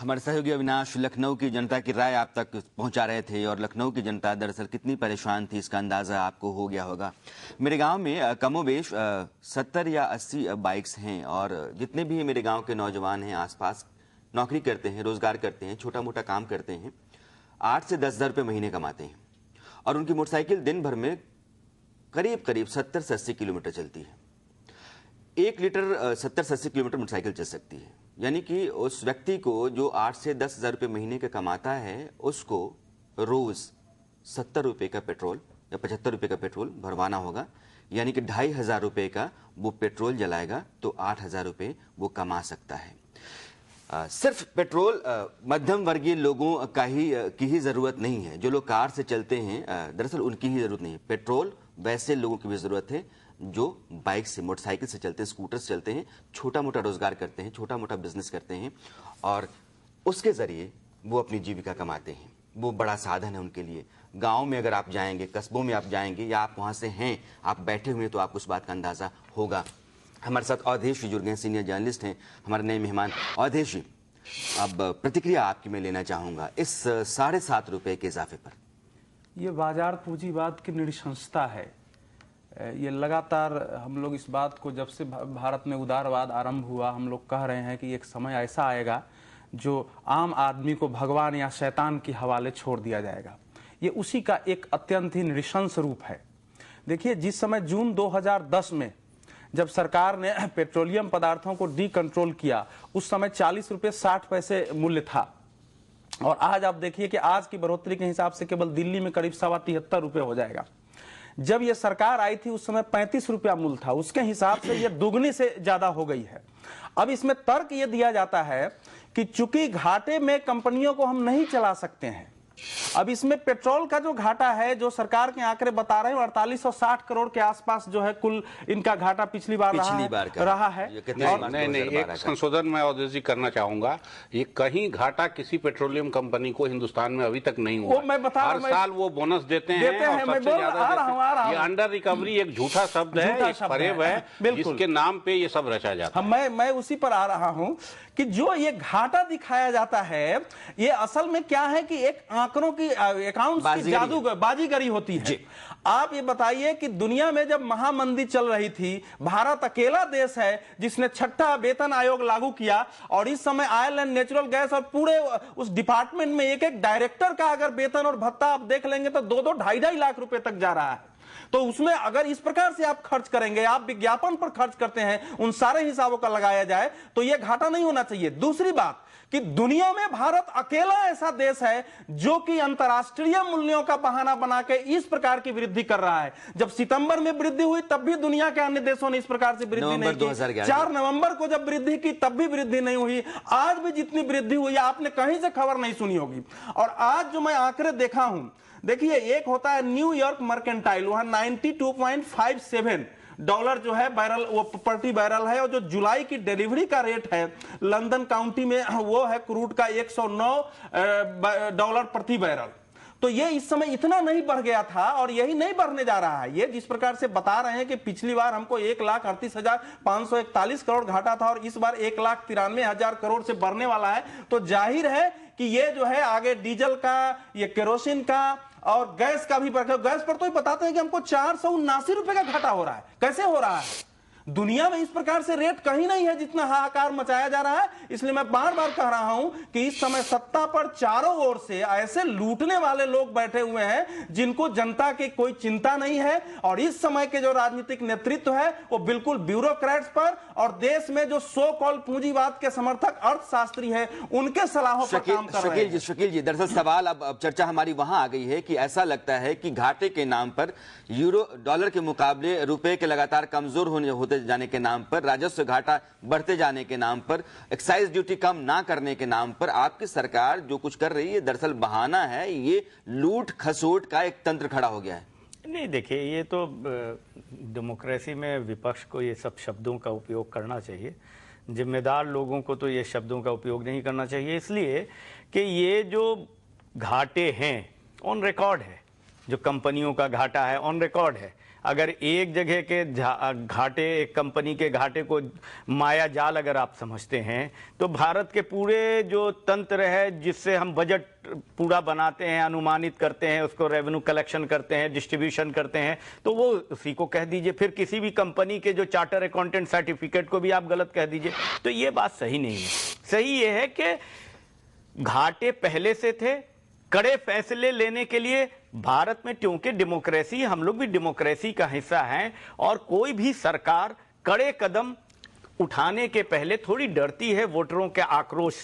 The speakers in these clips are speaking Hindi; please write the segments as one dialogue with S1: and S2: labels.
S1: हमारे सहयोगी अविनाश लखनऊ की जनता की राय आप तक पहुंचा रहे थे और लखनऊ की जनता दरअसल कितनी परेशान थी इसका अंदाजा आपको हो गया होगा। मेरे गांव में कमोबेश 70 या 80 बाइक्स हैं और जितने भी मेरे गांव के नौजवान हैं आसपास नौकरी करते हैं, रोजगार करते हैं, छोटा मोटा काम करते हैं, 8 से 10 हज़ार रुपये महीने कमाते हैं और उनकी मोटरसाइकिल दिन भर में करीब करीब 70 से 80 किलोमीटर चलती है। 1 लीटर 70 से 80 किलोमीटर मोटरसाइकिल चल सकती है, यानी कि उस व्यक्ति को जो 8 से 10 हज़ार रुपये महीने का कमाता है उसको रोज 70 रुपये का पेट्रोल या 75 रुपये का पेट्रोल भरवाना होगा, यानी कि 2,500 रुपये का वो पेट्रोल जलाएगा तो 8,000 रुपये वो कमा सकता है। सिर्फ पेट्रोल मध्यम वर्गीय लोगों की ही ज़रूरत नहीं है। जो लोग कार से चलते हैं दरअसल उनकी ही ज़रूरत नहीं है, पेट्रोल वैसे लोगों की भी ज़रूरत है जो बाइक से, मोटरसाइकिल से चलते हैं, स्कूटर से चलते हैं, छोटा मोटा रोजगार करते हैं, छोटा मोटा बिजनेस करते हैं और उसके ज़रिए वो अपनी जीविका कमाते हैं। वो बड़ा साधन है उनके लिए। गांव में अगर आप जाएंगे, कस्बों में आप जाएंगे या आप वहाँ से हैं, आप बैठे हुए तो आपको उस बात का अंदाज़ा होगा। हमारे साथ अवधेश जी जुड़ गए हैं, सीनियर जर्नलिस्ट हैं, हमारे नए मेहमान। अवधेश जी, अब प्रतिक्रिया आपकी मैं लेना चाहूँगा इस 7.5 रुपये के इजाफे पर।
S2: ये बाजार पूंजीवाद की नृशंसता है। ये लगातार हम लोग इस बात को, जब से भारत में उदारवाद आरंभ हुआ, हम लोग कह रहे हैं कि एक समय ऐसा आएगा जो आम आदमी को भगवान या शैतान के हवाले छोड़ दिया जाएगा। ये उसी का एक अत्यंत ही नृशंस रूप है। देखिए, जिस समय जून 2010 में जब सरकार ने पेट्रोलियम पदार्थों को डी कंट्रोल किया, उस समय 40 रुपये 60 पैसे मूल्य था और आज आप देखिए कि आज की बढ़ोतरी के हिसाब से केवल दिल्ली में करीब 73 रुपये हो जाएगा। जब ये सरकार आई थी उस समय 35 रुपया मूल्य था, उसके हिसाब से ये दुगनी से ज्यादा हो गई है। अब इसमें तर्क ये दिया जाता है कि चूंकि घाटे में कंपनियों को हम नहीं चला सकते हैं, अब इसमें पेट्रोल का जो घाटा है, जो सरकार के आंकड़े बता रहे हैं, 4860 करोड़ के आसपास जो है कुल इनका घाटा पिछली बार रहा है।
S3: नहीं, एक संशोधन मैं अवधेश जी करना चाहूंगा। ये कहीं घाटा किसी पेट्रोलियम कंपनी को हिंदुस्तान में अभी तक नहीं हुआ।
S2: मैं बता
S3: हर साल वो बोनस देते हैं और सबसे ज्यादा ये अंडर रिकवरी एक झूठा शब्द है, एक फरेब है जिसके नाम पे ये सब रचा जाता है।
S2: मैं उसी पर आ रहा हूं कि जो ये घाटा दिखाया जाता है, ये असल में क्या है कि एक आंकड़ों की, अकाउंट्स की बाजीगरी होती है। आप ये बताइए कि दुनिया में जब महामंदी चल रही थी, भारत अकेला देश है जिसने 6ठा वेतन आयोग लागू किया और इस समय ऑयल एंड नेचुरल गैस और पूरे उस डिपार्टमेंट में एक एक डायरेक्टर का अगर वेतन और भत्ता आप देख लेंगे तो 2-2, 2.5 लाख रुपए तक जा रहा है। तो उसमें अगर इस प्रकार से आप खर्च करेंगे, आप विज्ञापन पर खर्च करते हैं, उन सारे हिसाबों का लगाया जाए तो यह घाटा नहीं होना चाहिए। दूसरी बात कि दुनिया में भारत अकेला ऐसा देश है जो कि अंतर्राष्ट्रीय मूल्यों का बहाना बना के इस प्रकार की वृद्धि कर रहा है। जब सितंबर में वृद्धि हुई तब भी दुनिया के अन्य देशों ने इस प्रकार से वृद्धि नहीं की। 4 नवंबर को जब वृद्धि की तब भी वृद्धि नहीं हुई। आज भी जितनी वृद्धि हुई आपने कहीं से खबर नहीं सुनी होगी। और आज जो मैं आंकड़े देखा हूं, देखिए, एक होता है न्यूयॉर्क मर्केंटाइल, वहां 92.57 डॉलर जो है बैरल, वो प्रति बैरल है। और जो जुलाई की डिलीवरी का रेट है लंदन काउंटी में, वो है क्रूड का 109 डॉलर प्रति बैरल। तो ये इस समय इतना नहीं बढ़ गया था और यही नहीं बढ़ने जा रहा है। ये जिस प्रकार से बता रहे हैं कि पिछली बार हमको 1,38,541 करोड़ घाटा था और इस बार 1,93,000 करोड़ से बढ़ने वाला है, तो जाहिर है कि ये जो है आगे डीजल का, ये केरोसिन का और गैस का भी बढ़। गैस पर तो ही बताते हैं कि हमको 479 रुपए का घाटा हो रहा है। कैसे हो रहा है? दुनिया में इस प्रकार से रेट कहीं नहीं है जितना हाहाकार मचाया जा रहा है। इसलिए मैं बार बार कह रहा हूं कि इस समय सत्ता पर चारों ओर से ऐसे लूटने वाले लोग बैठे हुए हैं जिनको जनता की कोई चिंता नहीं है। और इस समय के जो राजनीतिक नेतृत्व है वो बिल्कुल ब्यूरोक्रेट्स पर और देश में जो सो कॉल पूंजीवाद के समर्थक अर्थशास्त्री है उनके सलाहों पर काम कर रहे हैं।
S1: शकील जी, दरअसल सवाल अब चर्चा हमारी वहां आ गई है कि ऐसा लगता है कि घाटे के नाम पर, यूरो डॉलर के मुकाबले रुपए के लगातार कमजोर होते जाने के नाम पर, राजस्व घाटा बढ़ते जाने के नाम पर, एक्साइज ड्यूटी कम ना करने के नाम पर आपकी सरकार जो कुछ कर रही है दरअसल बहाना है। ये लूट खसोट का एक तंत्र खड़ा हो गया है।
S4: नहीं, देखिए, ये तो डेमोक्रेसी में विपक्ष को ये सब शब्दों का उपयोग करना चाहिए। जिम्मेदार लोगों को तो ये शब्दों का उपयोग नहीं करना चाहिए, इसलिए कि ये जो घाटे हैं ऑन रिकॉर्ड है, जो कंपनियों का घाटा है ऑन रिकॉर्ड है। अगर एक जगह के घाटे, एक कंपनी के घाटे को माया जाल अगर आप समझते हैं, तो भारत के पूरे जो तंत्र है जिससे हम बजट पूरा बनाते हैं, अनुमानित करते हैं, उसको रेवेन्यू कलेक्शन करते हैं, डिस्ट्रीब्यूशन करते हैं, तो वो उसी को कह दीजिए। फिर किसी भी कंपनी के जो चार्टर अकाउंटेंट सर्टिफिकेट को भी आप गलत कह दीजिए। तो ये बात सही नहीं है। सही ये है कि घाटे पहले से थे, कड़े फैसले लेने के लिए भारत में, क्योंकि डेमोक्रेसी, हम लोग भी डेमोक्रेसी का हिस्सा हैं, और कोई भी सरकार कड़े कदम उठाने के पहले थोड़ी डरती है, वोटरों के आक्रोश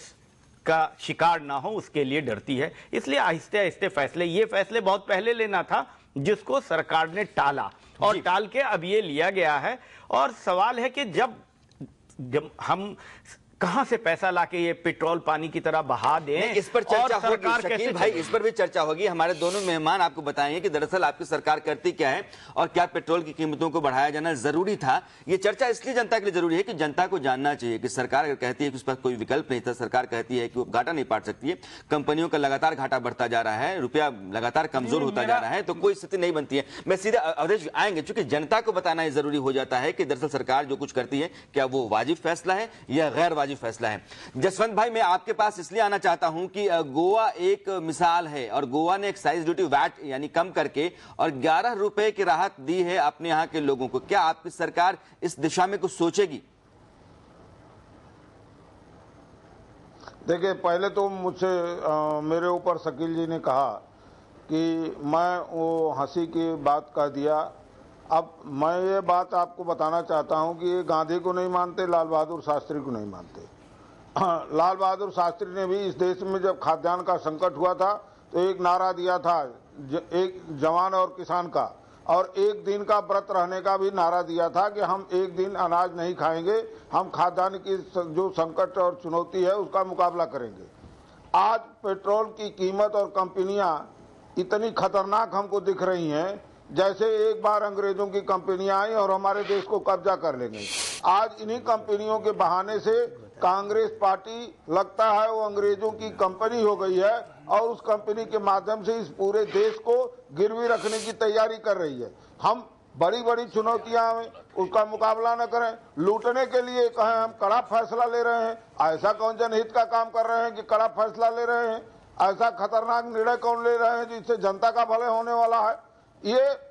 S4: का शिकार ना हो उसके लिए डरती है। इसलिए आहिस्ते आहिस्ते फैसले, ये फैसले बहुत पहले लेना था जिसको सरकार ने टाला, और टाल के अब ये लिया गया है। और सवाल है कि जब हम कहां से पैसा लाके ये पेट्रोल पानी की तरह बहा दें,
S1: इस पर चर्चा होगी
S4: शकील
S1: भाई, इस पर भी चर्चा होगी। हमारे दोनों मेहमान आपको बताएंगे कि दरअसल आपकी सरकार करती क्या है और क्या पेट्रोल की कीमतों को बढ़ाया जाना जरूरी था। ये चर्चा इसलिए जनता के लिए जरूरी है कि जनता को जानना चाहिए कि सरकार अगर कहती है कि उस पर कोई विकल्प नहीं था, सरकार कहती है कि वो घाटा नहीं पाट सकती है, कंपनियों का लगातार घाटा बढ़ता जा रहा है, रुपया लगातार कमजोर होता जा रहा है, तो कोई स्थिति नहीं बनती है। मैं सीधे अवधेश आएंगे, चूंकि जनता को बताना ये जरूरी हो जाता है कि दरअसल सरकार जो कुछ करती है क्या वो वाजिब फैसला है या गैर वाजिब फैसला है। जसवंत भाई, मैं आपके पास इसलिए आना चाहता हूं कि गोवा एक मिसाल है, और गोवा ने एक्साइज ड्यूटी वैट यानी कम करके और 11 रुपए की राहत दी है अपने यहां के लोगों को। क्या आपकी सरकार इस दिशा में कुछ सोचेगी?
S5: देखिए, पहले तो मुझसे मेरे ऊपर शकील जी ने कहा कि मैं वो हंसी की बात कह दिया। अब मैं ये बात आपको बताना चाहता हूं कि ये गांधी को नहीं मानते, लाल बहादुर शास्त्री को नहीं मानते। लाल बहादुर शास्त्री ने भी इस देश में जब खाद्यान्न का संकट हुआ था तो एक नारा दिया था, एक जवान और किसान का, और एक दिन का व्रत रहने का भी नारा दिया था कि हम एक दिन अनाज नहीं खाएंगे, हम खाद्यान्न की जो संकट और चुनौती है उसका मुकाबला करेंगे। आज पेट्रोल की कीमत और कंपनियां इतनी खतरनाक हमको दिख रही हैं जैसे एक बार अंग्रेजों की कंपनियां आई और हमारे देश को कब्जा कर लेंगे। आज इन्हीं कंपनियों के बहाने से कांग्रेस पार्टी लगता है वो अंग्रेजों की कंपनी हो गई है, और उस कंपनी के माध्यम से इस पूरे देश को गिरवी रखने की तैयारी कर रही है। हम बड़ी बड़ी चुनौतियां में उसका मुकाबला न करें, लूटने के लिए कहें हम कड़ा फैसला ले रहे हैं, ऐसा कौन जनहित का काम कर रहे हैं कि कड़ा फैसला ले रहे हैं? ऐसा खतरनाक निर्णय कौन ले रहे हैं जिससे जनता का भले होने वाला है? ये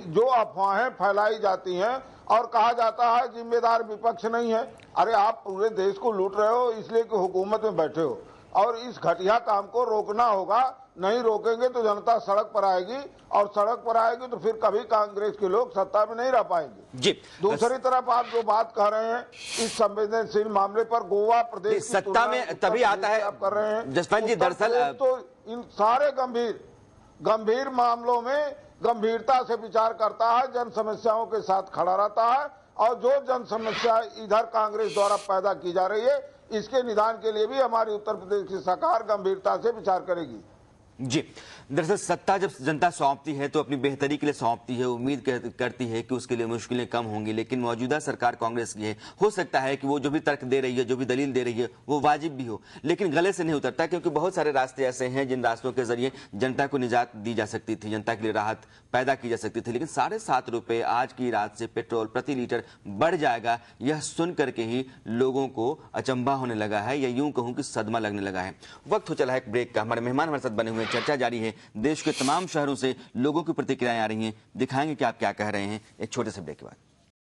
S5: जो अफवाहें फैलाई जाती हैं और कहा जाता है जिम्मेदार विपक्ष नहीं है। अरे आप पूरे देश को लूट रहे हो इसलिए कि हुकूमत में बैठे हो, और इस घटिया काम को रोकना होगा। नहीं रोकेंगे तो जनता सड़क पर आएगी, और सड़क पर आएगी तो फिर कभी कांग्रेस के लोग सत्ता में नहीं रह पाएंगे
S1: जी।
S5: दूसरी तरफ आप जो बात कर रहे हैं इस संवेदनशील मामले पर, गोवा प्रदेश
S1: सत्ता में तभी आता है
S5: आप कर रहे हैं
S1: जसवंत जी। दरअसल
S5: तो इन सारे गंभीर मामलों में गंभीरता से विचार करता है, जन समस्याओं के साथ खड़ा रहता है, और जो जन समस्या इधर कांग्रेस द्वारा पैदा की जा रही है इसके निदान के लिए भी हमारी उत्तर प्रदेश की सरकार गंभीरता से विचार करेगी।
S1: जी, दरअसल सत्ता जब जनता सौंपती है तो अपनी बेहतरी के लिए सौंपती है, उम्मीद करती है कि उसके लिए मुश्किलें कम होंगी। लेकिन मौजूदा सरकार कांग्रेस की है, हो सकता है कि वो जो भी तर्क दे रही है, जो भी दलील दे रही है वो वाजिब भी हो, लेकिन गले से नहीं उतरता, क्योंकि बहुत सारे रास्ते ऐसे हैं जिन रास्तों के जरिए जनता को निजात दी जा सकती थी, जनता के लिए राहत पैदा की जा सकती थी। लेकिन 7.5 रुपए आज की रात से पेट्रोल प्रति लीटर बढ़ जाएगा, यह सुन करके ही लोगों को अचंभा होने लगा है, या यूं कहूं कि सदमा लगने लगा है। वक्त हो चला है एक ब्रेक का। हमारे मेहमान हमारे साथ बने हुए, चर्चा जारी है। देश के तमाम शहरों से लोगों की प्रतिक्रियाएं आ रही हैं, दिखाएंगे कि आप क्या कह रहे हैं एक छोटे से ब्रेक के बाद।